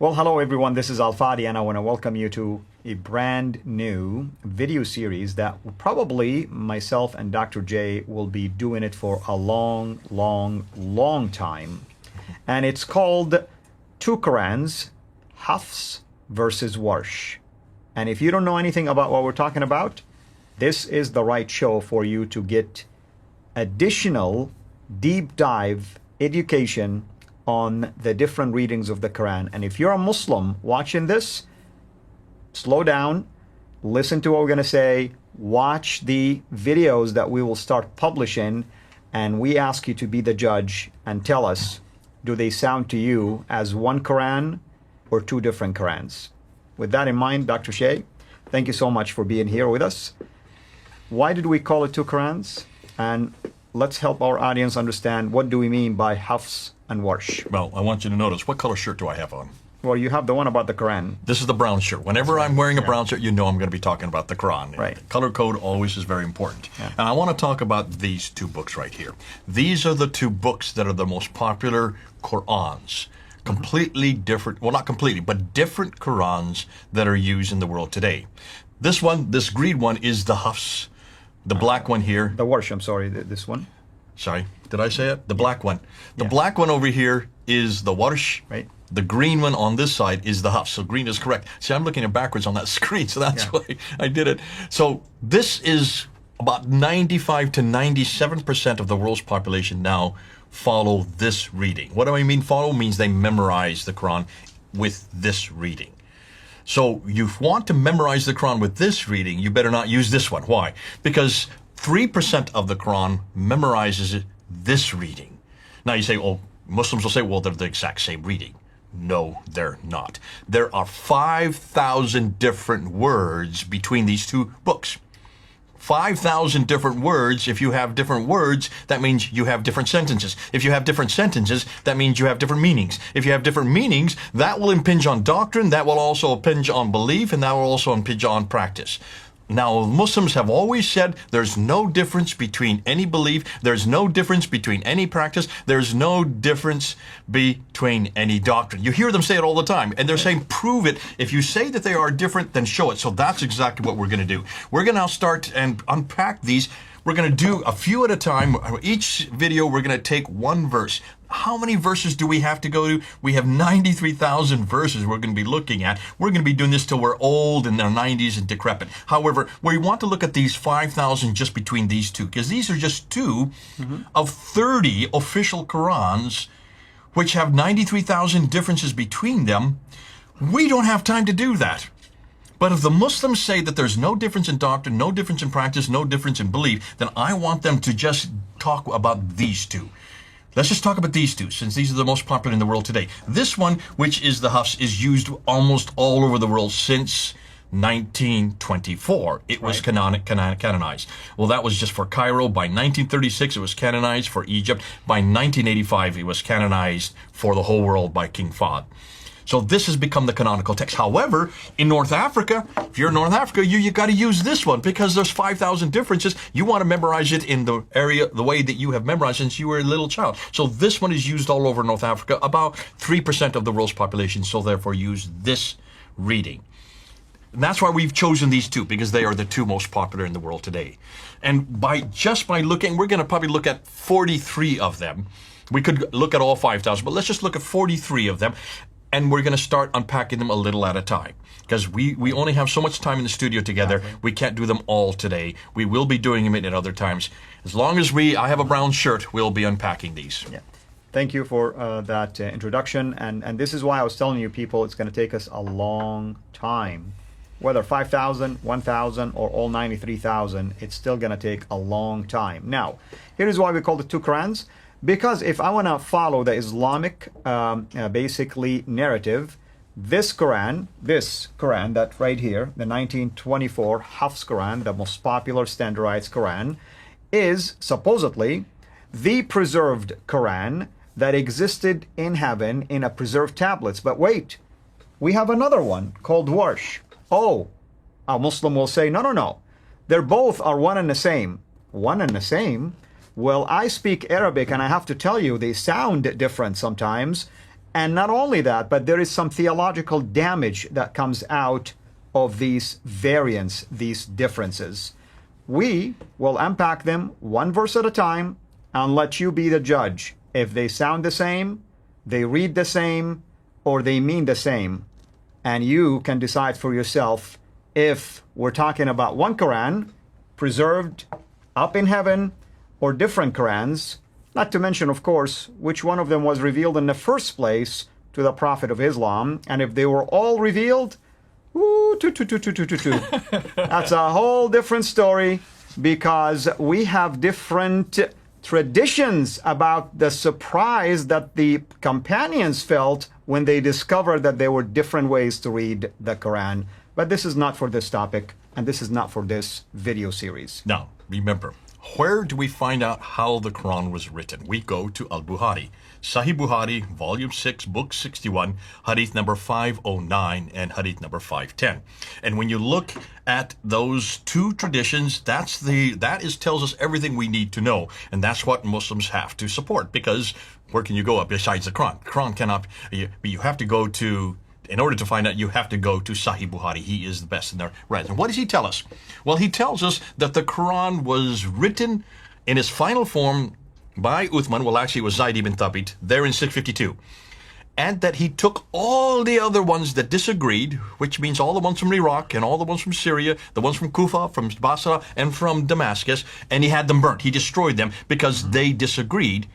Well, hello everyone, this is Fadi and I want to welcome you to a brand new video series that probably myself and Dr. J will be doing it for a long time. And it's called Two Qur'ans, Hafs versus Warsh. And if you don't know anything about what we're talking about, this is the right show for you to get additional deep dive education on the different readings of the Quran. And if you're a Muslim watching this, slow down, listen to what we're going to say, watch the videos that we will start publishing, and we ask you to be the judge and tell us, do they sound to you as one Quran or two different Qurans? With that in mind, Dr. Shay, thank you so much for being here with us. Why did we call it two Qurans? And let's help our audience understand, what do we mean by Hafs and Warsh? Well, I want you to notice, what color shirt do I have on? Well, you have the one about the Quran. This is the brown shirt. Whenever I'm wearing a brown shirt, you know I'm going to be talking about the Quran. Right. Color code always is very important. Yeah. And I want to talk about these two books right here. These are the two books that are the most popular Qur'ans. Completely different, well, not completely, but different Qur'ans that are used in the world today. This one, this green one, is the Hafs. The black one here. The Warsh, I'm sorry, this one. Sorry, did I say it? The black one. The black one over here is the Warsh. Right. The green one on this side is the Hafs. So green is correct. See, I'm looking at backwards on that screen, so that's why I did it. So this is about 95 to 97% of the world's population now follow this reading. What do I mean follow? Means they memorize the Quran with this reading. So you want to memorize the Quran with this reading, you better not use this one. Why? Because 3% of the Quran memorizes this reading. Now you say, oh, Muslims will say, well, they're the exact same reading. No, they're not. There are 5,000 different words between these two books. 5,000 different words. If you have different words, that means you have different sentences. If you have different sentences, that means you have different meanings. If you have different meanings, that will impinge on doctrine, that will also impinge on belief, and that will also impinge on practice. Now, Muslims have always said there's no difference between any belief, there's no difference between any practice, there's no difference between any doctrine. You hear them say it all the time, and they're saying, prove it. If you say that they are different, then show it. So that's exactly what we're going to do. We're going to now start and unpack these. We're going to do a few at a time. Each video, we're going to take one verse. How many verses do we have to go to? We have 93,000 verses we're going to be looking at. We're going to be doing this till we're old, in our 90s and decrepit. However, we want to look at these 5,000 just between these two, because these are just two of 30 official Qur'ans, which have 93,000 differences between them. We don't have time to do that. But if the Muslims say that there's no difference in doctrine, no difference in practice, no difference in belief, then I want them to just talk about these two. Let's just talk about these two, since these are the most popular in the world today. This one, which is the Hafs, is used almost all over the world since 1924. It was canonized. Well, that was just for Cairo. By 1936, it was canonized for Egypt. By 1985, it was canonized for the whole world by King Fahd. So this has become the canonical text. However, in North Africa, if you're in North Africa, you got to use this one because there's 5,000 differences. You want to memorize it in the area, the way that you have memorized since you were a little child. So this one is used all over North Africa. About 3% of the world's population, so therefore use this reading. And that's why we've chosen these two, because they are the two most popular in the world today. And by looking, we're going to probably look at 43 of them. We could look at all 5,000, but let's just look at 43 of them. And we're going to start unpacking them a little at a time, because we only have so much time in the studio together. Exactly. We can't do them all today. We will be doing them at other times. As long as I have a brown shirt, we'll be unpacking these. Yeah. Thank you for that introduction. And this is why I was telling you people, it's going to take us a long time. Whether 5,000, 1,000, or all 93,000, it's still going to take a long time. Now, here is why we call it two Qur'ans. Because if I want to follow the Islamic, basically, narrative, this Quran, that right here, the 1924 Hafs Quran, the most popular standardized Quran, is supposedly the preserved Quran that existed in heaven in a preserved tablets. But wait, we have another one called Warsh. Oh, a Muslim will say, no. They're both are one and the same. One and the same? Well, I speak Arabic, and I have to tell you, they sound different sometimes. And not only that, but there is some theological damage that comes out of these variants, these differences. We will unpack them one verse at a time and let you be the judge. If they sound the same, they read the same, or they mean the same. And you can decide for yourself if we're talking about one Quran preserved up in heaven or different Qurans, not to mention, of course, which one of them was revealed in the first place to the Prophet of Islam. And if they were all revealed, that's a whole different story, because we have different traditions about the surprise that the companions felt when they discovered that there were different ways to read the Quran. But this is not for this topic, and this is not for this video series. Now, remember, where do we find out how the Quran was written? We go to Al-Bukhari. Sahih Bukhari, Volume 6, Book 61, Hadith number 509 and Hadith number 510. And when you look at those two traditions, that tells us everything we need to know. And that's what Muslims have to support, because where can you go up besides the Quran? The Quran cannot, you have to go to, in order to find out, you have to go to Sahih Bukhari. He is the best in there. Right. And what does he tell us? Well, he tells us that the Quran was written in its final form by Uthman, well, actually it was Zayd ibn Thabit, there in 652. And that he took all the other ones that disagreed, which means all the ones from Iraq and all the ones from Syria, the ones from Kufa, from Basra, and from Damascus, and he had them burnt. He destroyed them because they disagreed.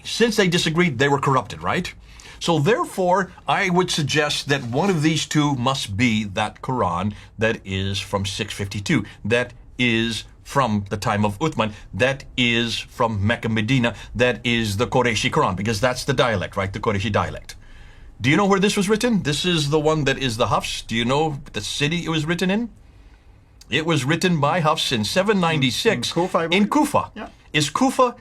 Since they disagreed, they were corrupted, right? So therefore, I would suggest that one of these two must be that Quran that is from 652, that is from the time of Uthman, that is from Mecca, Medina, that is the Qurayshi Quran, because that's the dialect, right? The Qurayshi dialect. Do you know where this was written? This is the one that is the Hafs. Do you know the city it was written in? It was written by Hafs in 796 in Kufa. Yeah. Is Kufa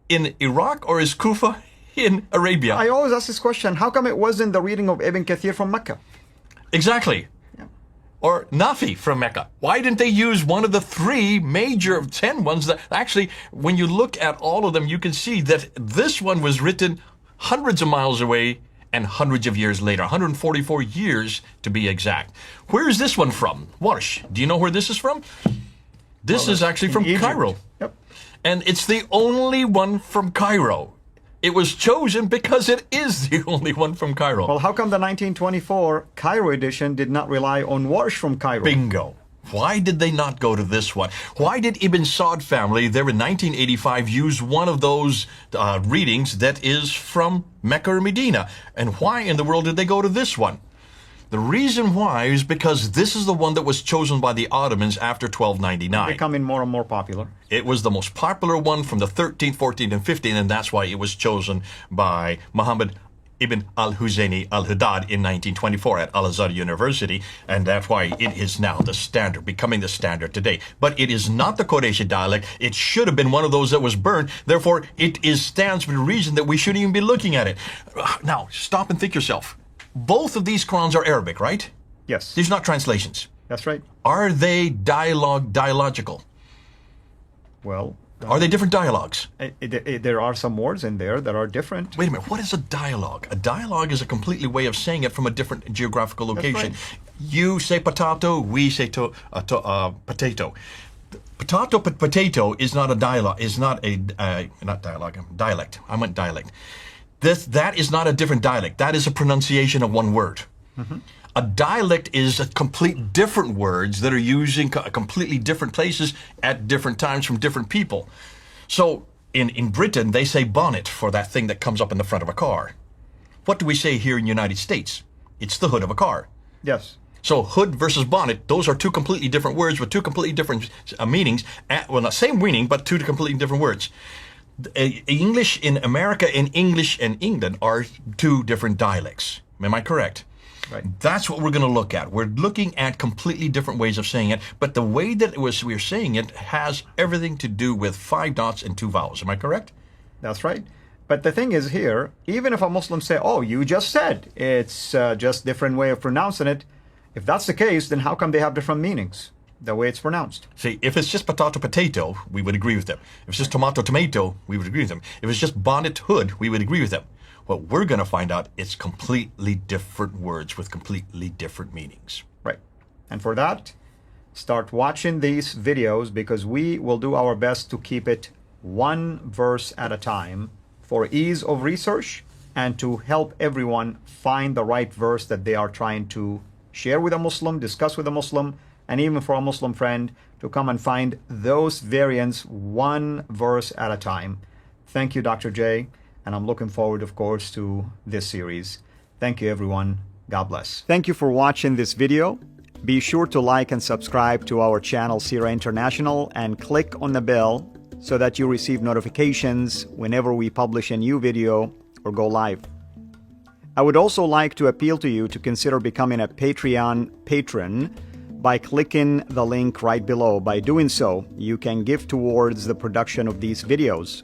in Iraq or is Kufa in Arabia? I always ask this question, how come it wasn't the reading of Ibn Kathir from Mecca? Exactly. Or Nafi from Mecca. Why didn't they use one of the three major 10 ones that actually, when you look at all of them, you can see that this one was written hundreds of miles away and hundreds of years later, 144 years to be exact. Where is this one from? Warsh. Do you know where this is from? This is actually from Egypt. Cairo. Yep. And it's the only one from Cairo. It was chosen because it is the only one from Cairo. Well, how come the 1924 Cairo edition did not rely on Warsh from Cairo? Bingo. Why did they not go to this one? Why did Ibn Saud family there in 1985 use one of those readings that is from Mecca or Medina? And why in the world did they go to this one? The reason why is because this is the one that was chosen by the Ottomans after 1299. Becoming more and more popular. It was the most popular one from the 13th, 14th, and 15th, and that's why it was chosen by Muhammad ibn al-Husayni al-Haddad in 1924 at Al-Azhar University, and that's why it is now the standard, becoming the standard today. But it is not the Qurayshi dialect. It should have been one of those that was burned. Therefore, it stands for the reason that we shouldn't even be looking at it. Now, stop and think yourself. Both of these Qurans are Arabic, right? Yes. These are not translations. That's right. Are they dialogical? Well, are they different dialogues? There are some words in there that are different. Wait a minute. What is a dialogue? A dialogue is a completely way of saying it from a different geographical location. Right. You say potato, we say potato. Potato is not a dialogue. Is not a not dialogue. Dialect. I meant dialect. That is not a different dialect. That is a pronunciation of one word. Mm-hmm. A dialect is a complete different words that are using completely different places at different times from different people. So in Britain, they say bonnet for that thing that comes up in the front of a car. What do we say here in the United States? It's the hood of a car. Yes. So hood versus bonnet, those are two completely different words with two completely different meanings. Well, not same meaning, but two completely different words. English in America and English in England are two different dialects. Am I correct? Right. That's what we're going to look at. We're looking at completely different ways of saying it, but the way that we're saying it has everything to do with 5 dots and 2 vowels. Am I correct? That's right. But the thing is here, even if a Muslim say, oh, you just said it's just different way of pronouncing it, if that's the case, then how come they have different meanings? The way it's pronounced. See, if it's just potato, we would agree with them. If it's just tomato, we would agree with them. If it's just bonnet, hood, we would agree with them. What we're going to find out, it's completely different words with completely different meanings. Right. And for that, start watching these videos, because we will do our best to keep it one verse at a time for ease of research and to help everyone find the right verse that they are trying to share with a Muslim, discuss with a Muslim, and even for a Muslim friend to come and find those variants one verse at a time. Thank you, Dr. J, and I'm looking forward, of course, to this series. Thank you, everyone. God bless. Thank you for watching this video. Be sure to like and subscribe to our channel, CIRA International, and click on the bell so that you receive notifications whenever we publish a new video or go live. I would also like to appeal to you to consider becoming a Patreon patron by clicking the link right below. By doing so, you can give towards the production of these videos.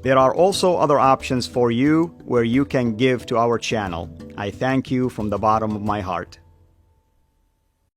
There are also other options for you where you can give to our channel. I thank you from the bottom of my heart.